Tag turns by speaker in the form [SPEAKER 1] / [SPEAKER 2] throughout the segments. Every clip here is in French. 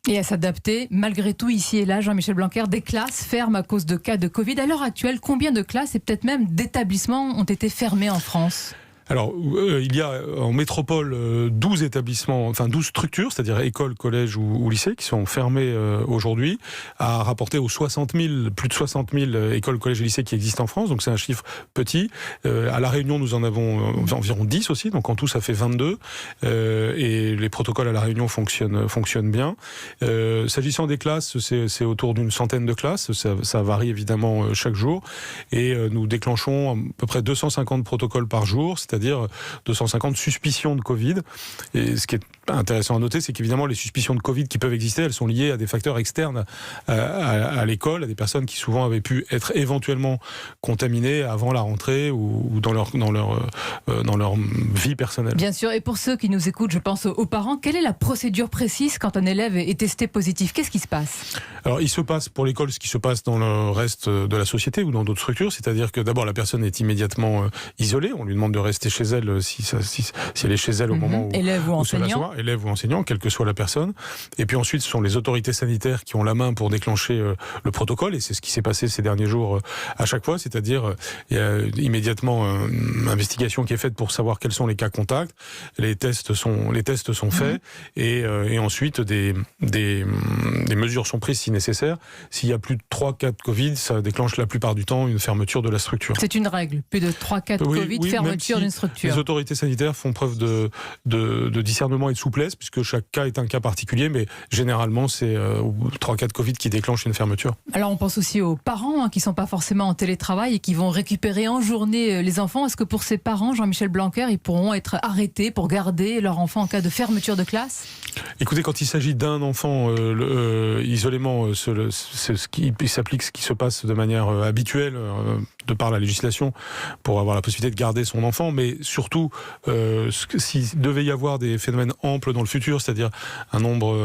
[SPEAKER 1] Et à s'adapter, malgré tout, ici et là, Jean-Michel Blanquer, des classes ferment à cause de cas de Covid. À l'heure actuelle, combien de classes et peut-être même d'établissements ont été fermés en France ?
[SPEAKER 2] Alors, il y a en métropole 12 établissements, enfin 12 structures, c'est-à-dire écoles, collèges ou lycées, qui sont fermés aujourd'hui, à rapporter aux plus de 60 000 écoles, collèges et lycées qui existent en France, donc c'est un chiffre petit. À La Réunion, nous en avons environ 10 aussi, donc en tout ça fait 22, et les protocoles à La Réunion fonctionnent bien. S'agissant des classes, c'est autour d'une centaine de classes, ça varie évidemment chaque jour, et nous déclenchons à peu près 250 protocoles par jour, c'est-à-dire 250 suspicions de Covid. Et ce qui est intéressant à noter, c'est qu'évidemment, les suspicions de Covid qui peuvent exister, elles sont liées à des facteurs externes à l'école, à des personnes qui souvent avaient pu être éventuellement contaminées avant la rentrée ou dans leur vie personnelle.
[SPEAKER 1] Bien sûr, et pour ceux qui nous écoutent, je pense aux parents, quelle est la procédure précise quand un élève est testé positif ? Qu'est-ce qui se passe ?
[SPEAKER 2] Alors, il se passe pour l'école ce qui se passe dans le reste de la société ou dans d'autres structures, c'est-à-dire que d'abord la personne est immédiatement isolée, on lui demande de rester chez elle si elle est chez elle au moment où
[SPEAKER 1] élève ou
[SPEAKER 2] où cela se
[SPEAKER 1] enseignant.
[SPEAKER 2] voit, élève ou enseignant, quelle que soit la personne. Et puis ensuite, ce sont les autorités sanitaires qui ont la main pour déclencher le protocole, et c'est ce qui s'est passé ces derniers jours à chaque fois, c'est-à-dire il y a immédiatement une investigation qui est faite pour savoir quels sont les cas contacts, les tests sont faits, et ensuite des mesures sont prises si nécessaire. S'il y a plus de 3 cas de Covid, ça déclenche la plupart du temps une fermeture de la structure.
[SPEAKER 1] C'est une règle, plus de 3 cas de Covid, fermeture d'une structure.
[SPEAKER 2] Les autorités sanitaires font preuve de discernement et de souplesse, puisque chaque cas est un cas particulier, mais généralement c'est 3 cas de Covid qui déclenchent une fermeture.
[SPEAKER 1] Alors on pense aussi aux parents qui ne sont pas forcément en télétravail et qui vont récupérer en journée les enfants. Est-ce que pour ces parents, Jean-Michel Blanquer, ils pourront être arrêtés pour garder leur enfant en cas de fermeture de classe ?
[SPEAKER 2] Écoutez, quand il s'agit d'un enfant, isolément, c'est ce qui s'applique, ce qui se passe de manière habituelle, de par la législation, pour avoir la possibilité de garder son enfant, mais surtout, s'il devait y avoir des phénomènes amples dans le futur, c'est-à-dire un nombre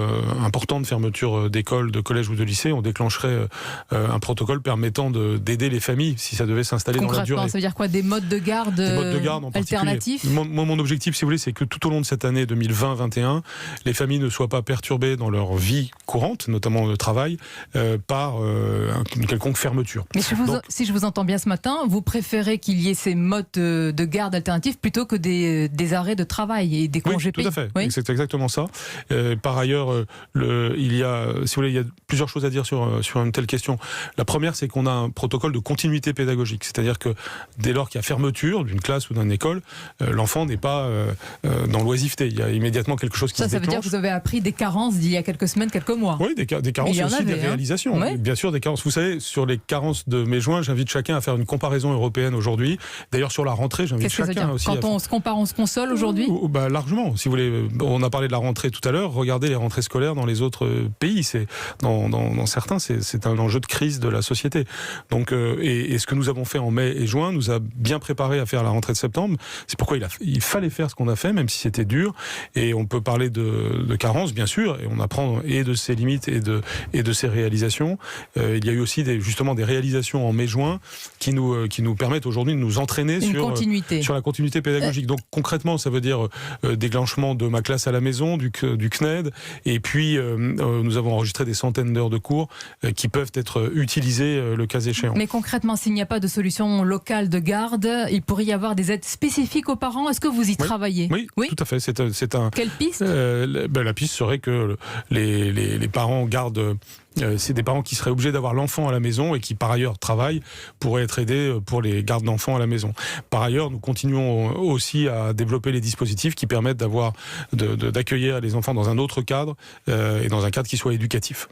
[SPEAKER 2] important de fermetures d'écoles, de collèges ou de lycées, on déclencherait un protocole permettant d'aider les familles si ça devait s'installer dans la durée.
[SPEAKER 1] Concrètement, ça veut dire quoi ? Des modes de garde alternatifs ?
[SPEAKER 2] Mon objectif, si vous voulez, c'est que tout au long de cette année 2020-2021, les familles ne soient pas perturbées dans leur vie courante, notamment le travail, par une quelconque fermeture.
[SPEAKER 1] Mais si je vous entends bien ce matin, vous préférez qu'il y ait ces modes de garde alternatifs plutôt que des arrêts de travail et des congés payés.
[SPEAKER 2] Tout à fait. Oui. C'est exactement ça. Par ailleurs, il y a plusieurs choses à dire sur une telle question. La première, c'est qu'on a un protocole de continuité pédagogique, c'est-à-dire que dès lors qu'il y a fermeture d'une classe ou d'une école, l'enfant n'est pas dans l'oisiveté. Il y a immédiatement quelque chose qui se déclenche.
[SPEAKER 1] Ça veut dire que vous avez appris des carences d'il y a quelques semaines, quelques mois.
[SPEAKER 2] Oui, des carences et aussi des réalisations.
[SPEAKER 1] Oui.
[SPEAKER 2] Bien sûr, des carences. Vous savez, sur les carences de mai-juin, j'invite chacun à faire une comparaison européenne aujourd'hui. D'ailleurs, sur la rentrée, j'invite chacun aussi.
[SPEAKER 1] Quand on se compare, on se console aujourd'hui ?
[SPEAKER 2] Largement. Si vous voulez, on a parlé de la rentrée tout à l'heure. Regardez les rentrées scolaires dans les autres pays. Dans certains, c'est un enjeu de crise de la société. Donc, et ce que nous avons fait en mai et juin nous a bien préparé à faire la rentrée de septembre. C'est pourquoi il fallait faire ce qu'on a fait, même si c'était dur. Et on peut parler de carences, bien sûr, et on apprend et de ses limites et de ses réalisations. Il y a eu aussi justement des réalisations en mai-juin qui nous permettent aujourd'hui de nous entraîner sur la continuité pédagogique. Donc concrètement, ça veut dire déclenchement de ma classe à la maison, du CNED, et puis nous avons enregistré des centaines d'heures de cours qui peuvent être utilisées le cas échéant.
[SPEAKER 1] Mais concrètement, s'il n'y a pas de solution locale de garde, il pourrait y avoir des aides spécifiques aux parents. Est-ce que vous y travaillez ?
[SPEAKER 2] Oui, tout à fait.
[SPEAKER 1] Quelle piste ?
[SPEAKER 2] La piste serait que les parents gardent... c'est des parents qui seraient obligés d'avoir l'enfant à la maison et qui par ailleurs travaillent, pourraient être aidés pour les gardes d'enfants à la maison. Par ailleurs, nous continuons aussi à développer les dispositifs qui permettent d'accueillir les enfants dans un autre cadre et dans un cadre qui soit éducatif.